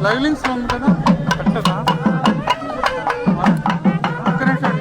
లైలింగ్స్ ఉంది కదా కట్టదా ఒక్క నిమిషం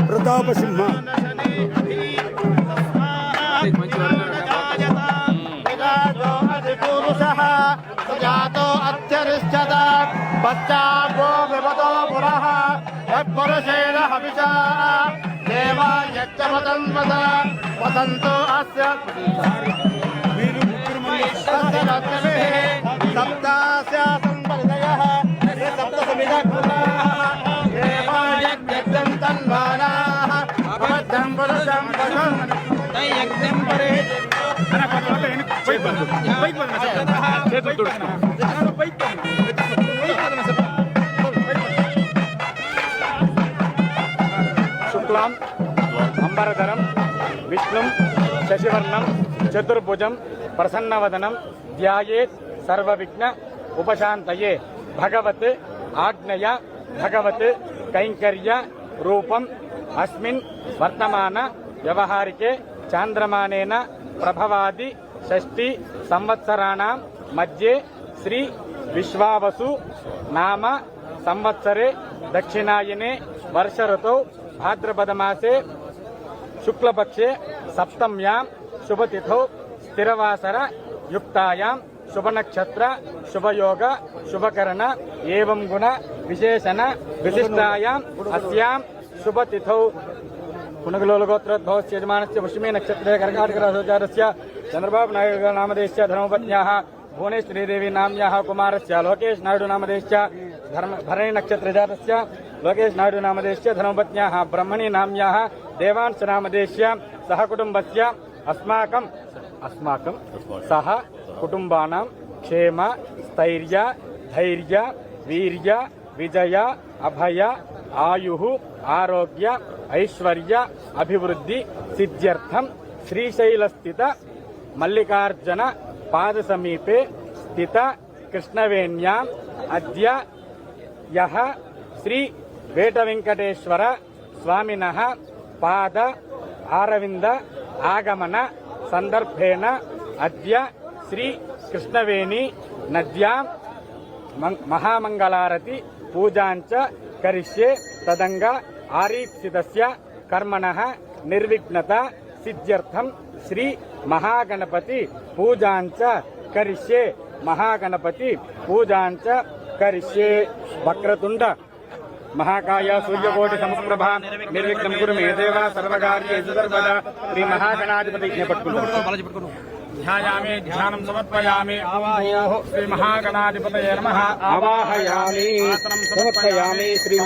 ప్రతాప సింహ వసంతో అస్య సప్తాస్యాసం పరిదయః సప్త సమిధః దేవాయజ్ఞం తన్వానాః అబద్ధం పురుషం పదం దయజ్ఞం పరే శుక్లాం అంబరధరం విష్ణుం శశివర్ణం చతుర్భుజం ప్రసన్నవదనం ధ్యాయేత్ సర్వవిఘ్న ఉపశాంతయే భగవత్ ఆజ్ఞయ భగవత్ కైంకర్య రూపం అస్మిన్ వర్తమాన వ్యవహారికే చాంద్రమానేన ప్రభవాది షష్ఠి సంవత్సరాణం మధ్యే శ్రీ విశ్వావసు నామ సంవత్సరే దక్షిణాయనే వర్ష ఋతౌ భాద్రపద మాసే శుక్లపక్షే సప్తమ్యాం శుభతిథౌ స్థిరవాసర యుక్తాయాం శుభనక్షత్ర శుభయోగ శుభకరణ ఏవం గుణ విశేషణ విశిష్టాయాం అస్యాం శుభతిథౌ పునగలోలగోత్రోద్భవస్య యజమానస్య పుష్యమే నక్షత్రే కర్కాటకరాశోచారస్య చంద్రబాబు నాయుడు నామధేయస్య ధర్మపత్న్యాః భువనేశ్వరీదేవి నామ్యాః కుమారస్య లోకేష్ నాయుడు నామధేయస్య భరణి నక్షత్రజాతస్య లోకేష్ నాయుడు నామధేయస్య ధర్మపత్న్యాః బ్రహ్మణి నామ్యాః దేవాంశ నామధేయస్య సహ కుటుంబస్య అస్మాకం సహ కుటుంబానాం క్షేమ స్థైర్య ధైర్య వీర్య విజయ అభయ ఆయుః ఆరోగ్య ఐశ్వర్య అభివృద్ధి సిద్ధ్యర్థం శ్రీశైలస్థిత మల్లికార్జున పాద సమీపే స్థిత కృష్ణవేణ్యాం అద్య యః శ్రీ వేట వెంకటేశ్వర స్వామినః పాద ఆరవింద ఆగమన సందర్భేణ అద్య శ్రీ కృష్ణవేణి నద్యాం మహామంగళారతి పూజాంచ కరిష్యే తదంగా ఆరీప్సితస్య కర్మణః నిర్విఘ్నత సిద్ధ్యర్థం శ్రీ మహాగణపతి పూజాంచ కరిష్యే మహాగణపతి పూజాంచ కరిష్యే వక్రతుండ మహాకాయ సూర్యకోటి సమప్రభ నిర్విఘ్నం కురు మే దేవ సర్వకార్యేషు సర్వదా శ్రీ మహాగణాధిపతి పట్టుకుంటాం ध्यायामि ध्यानं समर्पयामि आवाहयामि श्री महागणाधिपतये नमः आवाहयामि समर्पयामि श्री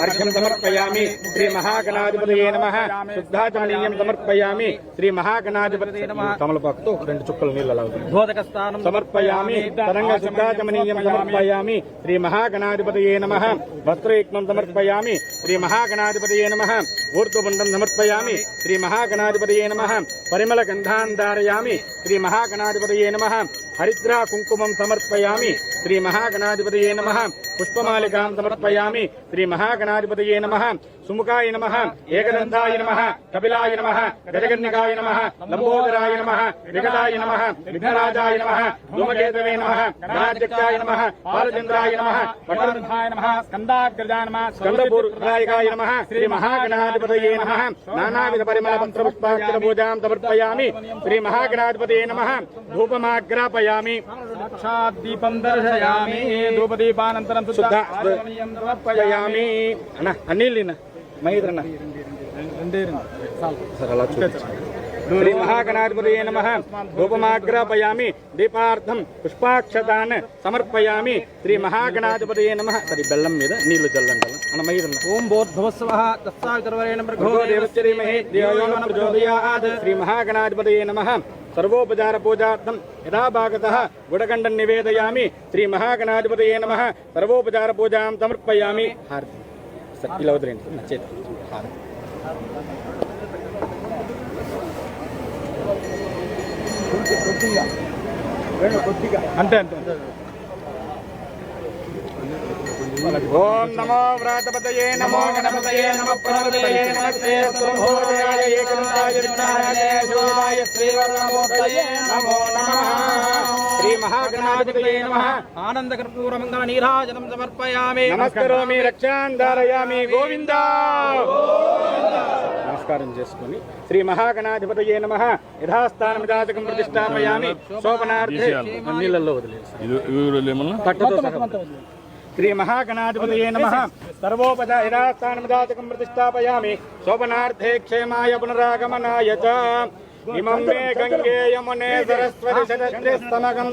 अर्घ्यं समर्पयामि श्री महागणाधिपतये नमः शुद्धाचमनीयं समर्पयामि श्री महागणाधिपतये नमः तमलपाकुतो రెండు చుక్కల నీళ్లు అలా భోదకస్థానం సమర్పయామి తరంగ శుద్ధాచమనీయం సమర్పయామి శ్రీ మహాగణాధిపతయే నమః వస్త్రయుగ్మం సమర్పయామి శ్రీ మహాగణాధిపతయే నమః ఊర్ధ్వపుండం సమర్పయామి శ్రీ మహాగణాధిపతయే నమః పరిమళ గంధాన్ ధారయామి శ్రీ మహాగణాధిపతయే నమః హరిద్రా కుంకుమం సమర్పయామి శ్రీ మహాగణాధిపతయే నమః పుష్పమాలికాం సమర్పయామి శ్రీ మహాగణాధిపతయే నమః సుముఖాయ నమః ఏకదంతాయ నమః కపిలాయ నమః గజగర్ణికాయ నమః లంబోదరాయ నమః వికటాయ నమః విఘ్నరాజాయ నమః ధూమకేతవే నమః గణాధ్యక్షాయ నమః బాలచంద్రాయ నమః పట్టణాయ నమః స్కందాగ్రజాయ నమః స్కందపూర్ణాయకాయ నమః శ్రీ మహాగణాధిపతయే నమః నానావిధ పరిమళ మంత్ర పుష్పాక్షర పూజాం సమర్పయామి శ్రీ మహాగణాధిపతయే నమః ధూపమాగ్రాపయామి సాక్షాత్ దీపం దర్శయామి ధూపదీపానంతరం శుద్ధాచమనీయం సమర్పయామి అన్న అన్నీళ్ళ మహేంద్రన్న సరే అలా చూపించండి శ్రీ మహాగణాధిపతయే నమః ధూపమాగ్రాపయామి దీపార్థం పుష్పాక్షతాన్ సమర్పయామి శ్రీ మహాగణాధిపతయే నమః సరి బెల్లం మీద నీళ్లు చల్లండి అన్న మహేంద్రన్న ఓం భూర్భువస్వః తత్సావితుర్వరేణ్యం భర్గో దేవస్య ధీమహి ధియో యో నః ప్రచోదయాత్ శ్రీ మహాగణాధిపతయే నమః సర్వోపచార పూజార్థం యథా భాగతః గుడగండం నివేదయామి శ్రీ మహాగణాధిపతయే నమః సర్వోపచార పూజాం సమర్పయామి హారతి ఇలా వదిలేండి నచ్చేది హారతి అంతే అంతే ఓం నమో వ్రాతపతయే నమో గణపతయే నమః ప్రణవతయే నమస్తే స్వభోజయాయ ఏకదంతాయ విఘ్నాయ శివాయ శ్రీవర్ణమూర్తయే నమో నమః శ్రీ మహాగణాధిపతయే నమః ఆనందకర్పూరమంగళ నీరాజనం సమర్పయామి నమస్కరోమి రక్షాన్ ధారయామి గోవిందా నమస్కారం చేసుకుని శ్రీ మహాగణాధిపతయే నమః యథాస్థానమిదాచకం ప్రతిష్టాపయామి శోభనార్థే నీళ్ళల్లో వదిలేసి పట్టుతో సహా శ్రీ మహాగణాధిపతయే నమః సర్వోపచార యథాస్థానమిదాచకం ప్రతిష్టాపయామి శోభనార్థే క్షేమాయ పునరాగమనాయ చ ఇమం మే గంగే యమునే సరస్వతి శతస్త్రిస్తమగం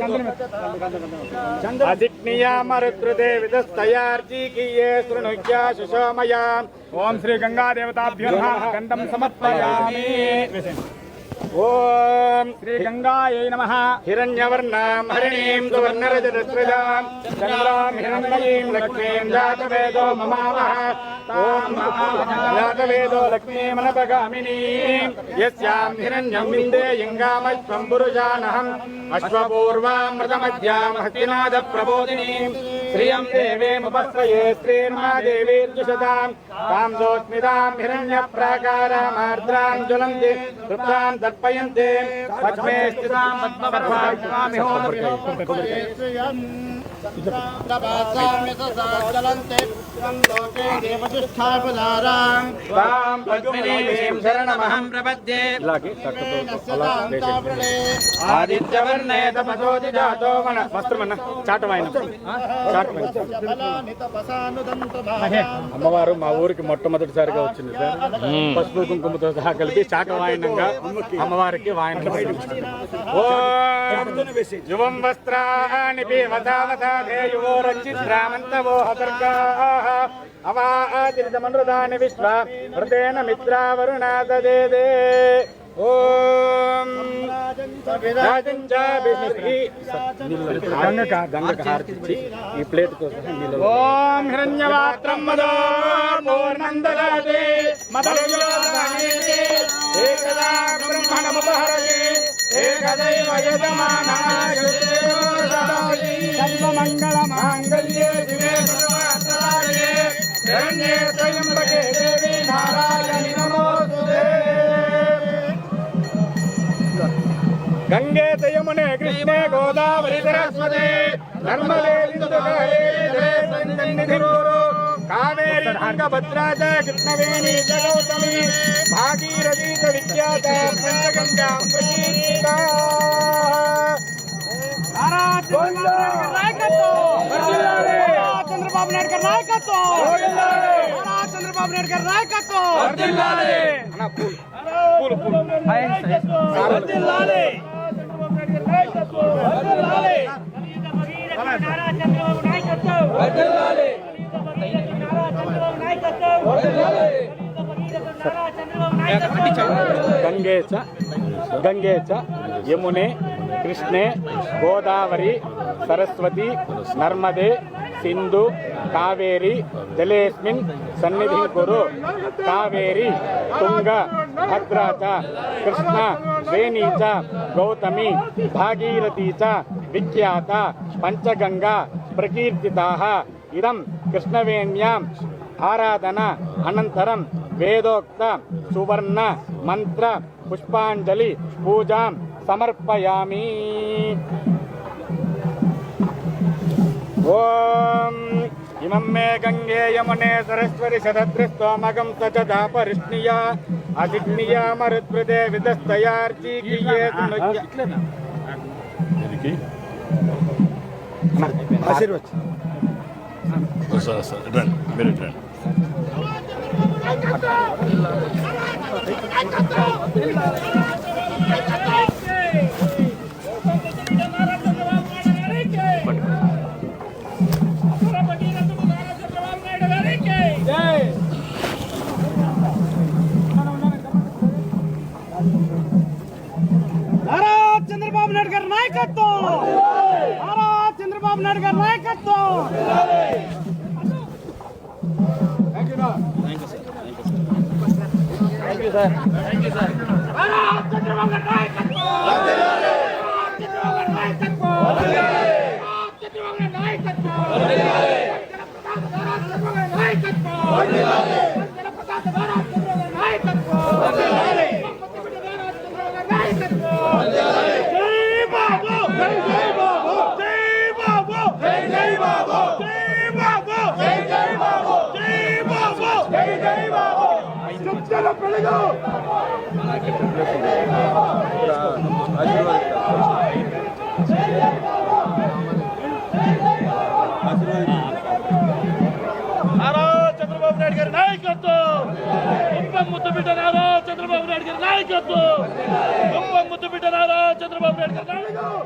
అదిక్నియామరుద్రుదే విదస్తయార్జీకీయే శృణుజ్యా సుషోమయా ఓం శ్రీ గంగా దేవతాభ్యో నమః గంధం సమర్పయామి ఓం శ్రీ గంగాయై నమః హిరణ్యవర్ణాం హరిణీం సువర్ణరజతస్రజాం చంద్రాం హిరణ్మయీం లక్ష్మీం జాతవేదో మమావహ ఓం జాతవేదో లక్ష్మీమనపగామినీం యస్యాం హిరణ్యం విందేయంగామశ్వం పురుషానహం అశ్వపూర్వామృతమధ్యాం హస్తినాద ప్రబోధినీం శ్రియం దేవేముపస్రయే శ్రీర్మాదేవీర్జుషతాం తాం దోస్మితాం హిరణ్య ప్రాకారామార్ద్రాం జ్వలంతి తృప్తాం తర్పయంతే పద్మే స్థితాం పద్మపర్వామి శరణమహం ప్రపద్యే ఆదిత్యవర్ణే తపసోతి జాతో మన వస్త్రమన్న చాటవాయన అమ్మవారు మా ఊరికి మొట్టమొదటిసారిగా వచ్చింది సార్ పసుపు కుంకుమతో సహా కలిపి చాటవాయనంగా అమ్మవారికి వాయనం యువం వస్త్రాణి పివతావతాధేయువో రచిత్రామంతవో హతర్గాః అవాతిరితమనృతాని విశ్వ హృదేన మిత్రావరుణాదదేదే ఓం గంగకు హారతిచ్చి ఈ ప్లేట్ తో సహా నీళ్ళు ఓం హిరణ్యవాత్రం మదో పూర్ణందదాతే మదయోదానేతే ఏకదా బ్రహ్మణముపహరతి ఏకదైవ యజమానాయ సర్వమంగళ మాంగళ్యే శివే సర్వార్థసాధకే శరణ్యే త్రయంబకే దేవి నారాయణి నమోస్తుతే గంగే యమునే కృష్ణే గోదావరి సరస్వతి నర్మదే సింధు కావేరీ తుంగభద్రా చ కృష్ణవేణి చ గౌతమి భాగీరథీ చ విఖ్యాత పంచగంగా ప్రకీర్తితా చంద్రబాబు నాయుడు గారి నాయకత్వం చంద్రబాబు నాయుడు గారి నాయకత్వం గంగే చ యమునే కృష్ణే గోదావరి సరస్వతి నర్మదే సింధు కావేరి జలేస్మిన్ సన్నిధిం కురు కావేరి తుంగ భద్రా చ కృష్ణ వేణీ చ గౌతమి భాగీరథీ చ విఖ్యాత పంచగంగా ప్రకీర్తితాః ఇదం కృష్ణవేణ్యాం ఆరాధన అనంతరం వేదోక్త సువర్ణ మంత్ర పుష్పాంజలి పూజాం సమర్పయామి. ఓం ఇమం మే గంగే యమునే సరస్వతి శతద్రిస్తోమగం సచదా పరిష్ణియా అజిగ్నియా మరుత్ప్రదే విదస్తయార్చీకియే చంద్రబాబు నాయుడు గారి నాయకత్వం, చంద్రబాబు నాయుడు గారి నాయకత్వం. చంద్రబాబు నాయుడు గారి నాయకత్వం, ఉప్పం ముద్దుబిడ్డ నారా చంద్రబాబు నాయుడు గారి నాయకత్వం, ఉప్పం ముద్దుబిడ్డ నారా చంద్రబాబు నాయుడు గారి నాయకత్వం.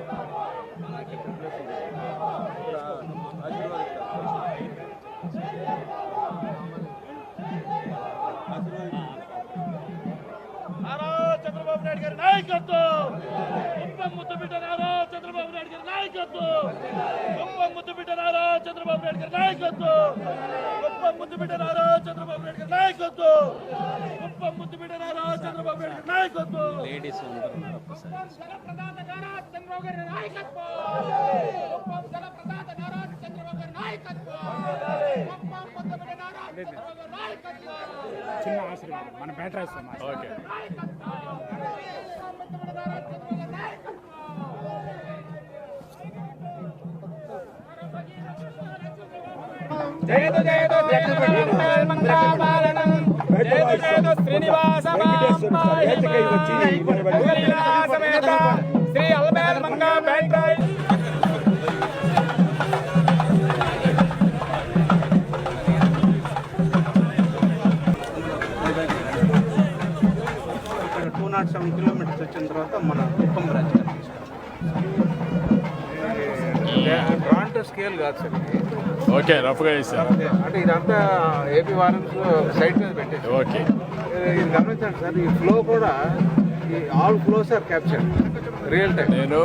చంద్రబాబు నాయుడు గారి నాయకత్వం, ఉప్పం ముద్దుబిడ్డ నారా చంద్రబాబు నాయుడు గారి నాయకత్వం, ఉప్పం ముద్దుబిడ్డ నారా చంద్రబాబు నాయుడు గారి నాయకత్వం, ఉప్పం ముద్దుబిడ్డ నారా చంద్రబాబు నాయుడు గారి నాయకత్వం, ఉప్పం ముద్దుబిడ్డ నారా చంద్రబాబు నాయుడు గారి నాయకత్వం. లేడీస్ జలప్రదాత నారా చంద్రబాబు గారి నాయకత్వం, ఉప్పం జలప్రదాత నారా చంద్రబాబు గారి నాయకత్వం, ఉప్పం ముద్దుబిడ్డ నారా చంద్రబాబు గారి నాయకత్వం. చిన్న ఆశీర్వాదం మన బ్యాటరీ ఇస్తాం. ఓకే. జయతు జయతు మంగళాపాలనం జయతు జయతు శ్రీనివాస సమేత శ్రీ అల్మేల్ మంగా బ్యాటరీ. ఇక్కడ 207 కిలోమీటర్స్ వచ్చిన తర్వాత మన కుప్పం బ్రాంచ్ గ్రాంట్ స్కేల్ కాదు సార్. ఓకే, రఫ్గా ఇస్తారు. అంటే ఇదంతా ఏపీ వారెన్స్ సైట్ మీద పెట్టేసి. ఓకే, ఇది గమనించండి సార్, ఈ ఫ్లో కూడా all flows are capture real time. నేను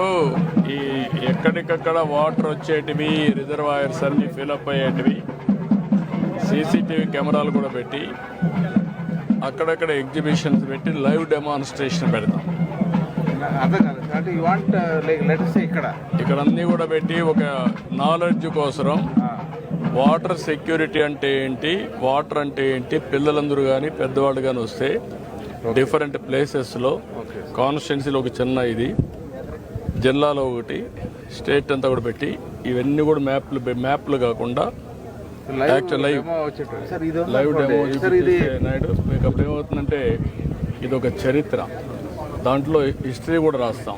ఈ ఎక్కడికక్కడ వాటర్ వచ్చేటివి రిజర్వాయర్స్ అన్ని ఫిలప్ అయ్యేటివి సీసీటీవీ కెమెరాలు కూడా పెట్టి అక్కడక్కడ ఎగ్జిబిషన్స్ పెట్టి లైవ్ డెమాన్స్ట్రేషన్ పెడతాం. అర్థం కాదు సార్, అంటే you want like let's say ఇక్కడ అన్నీ కూడా పెట్టి ఒక నాలెడ్జ్ కోసం వాటర్ సెక్యూరిటీ అంటే ఏంటి, వాటర్ అంటే ఏంటి, పిల్లలందరూ కానీ పెద్దవాళ్ళు కానీ వస్తే డిఫరెంట్ ప్లేసెస్లో కాన్స్టిట్యున్సీలో ఒక చిన్న ఇది, జిల్లాలో ఒకటి, స్టేట్ అంతా కూడా పెట్టి ఇవన్నీ కూడా మ్యాప్లు కాకుండా లైవ్ డెమో నాయుడు మీకు అప్పుడు ఏమవుతుందంటే ఇది ఒక చరిత్ర, దాంట్లో హిస్టరీ కూడా రాస్తాం.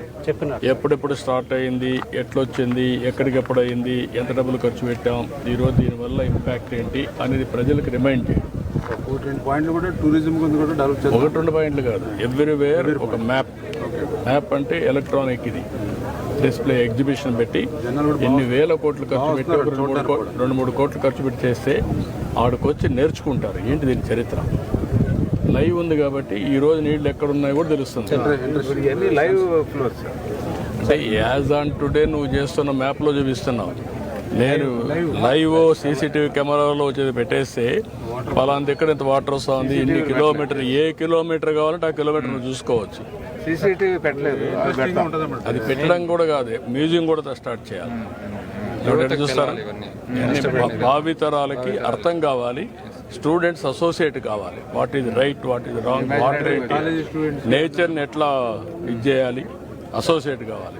ఎప్పుడెప్పుడు స్టార్ట్ అయింది, ఎట్లొచ్చింది, ఎక్కడికెప్పుడు అయింది, ఎంత డబ్బులు ఖర్చు పెట్టాం, ఈరోజు దీనివల్ల ఇంపాక్ట్ ఏంటి అనేది ప్రజలకు రిమైండ్ చేయండి. ఒకటి రెండు పాయింట్లు కూడా టూరిజం కింద కూడా డెవలప్ చేస్తారు. ఒకటి రెండు పాయింట్లు కాదు, ఎవ్రీవేర్ ఒక మ్యాప్ అంటే ఎలక్ట్రానిక్ ఇది డిస్ప్లే ఎగ్జిబిషన్ పెట్టి ఎన్ని వేల కోట్లు ఖర్చు పెట్టి ఒక 2-3 కోట్లు ఖర్చు పెట్టి చేస్తే ఆడికొచ్చి నేర్చుకుంటారు ఏంటి దీని చరిత్ర. లైవ్ ఉంది కాబట్టి ఈ రోజు నీళ్లు ఎక్కడ ఉన్నాయో కూడా తెలుస్తుంది. ఇవన్నీ లైవ్ ఫ్లోర్ సార్. అంటే యాజ్ ఆన్ టుడే నువ్వు చేస్తున్న మ్యాప్లో చూపిస్తున్నావు. నేను లైవ్ సీసీటీవీ కెమెరాలో వచ్చేది పెట్టేస్తే పలాంటి ఎక్కడ ఇంత వాటర్ వస్తుంది, ఇన్ని కిలోమీటర్, ఏ కిలోమీటర్ కావాలంటే ఆ కిలోమీటర్ నువ్వు చూసుకోవచ్చు. సీసీటీవీ పెట్టలేదు, అది పెట్టడం కూడా కాదు, మ్యూజియం కూడా స్టార్ట్ చేయాలి. ఎవరైనా చూస్తారా? భావితరాలకి అర్థం కావాలి, స్టూడెంట్స్ అసోసియేట్ కావాలి. What is right, what is wrong, water ఏంటి, నేచర్ని ఎట్లా ఇది చేయాలి, అసోసియేట్ కావాలి.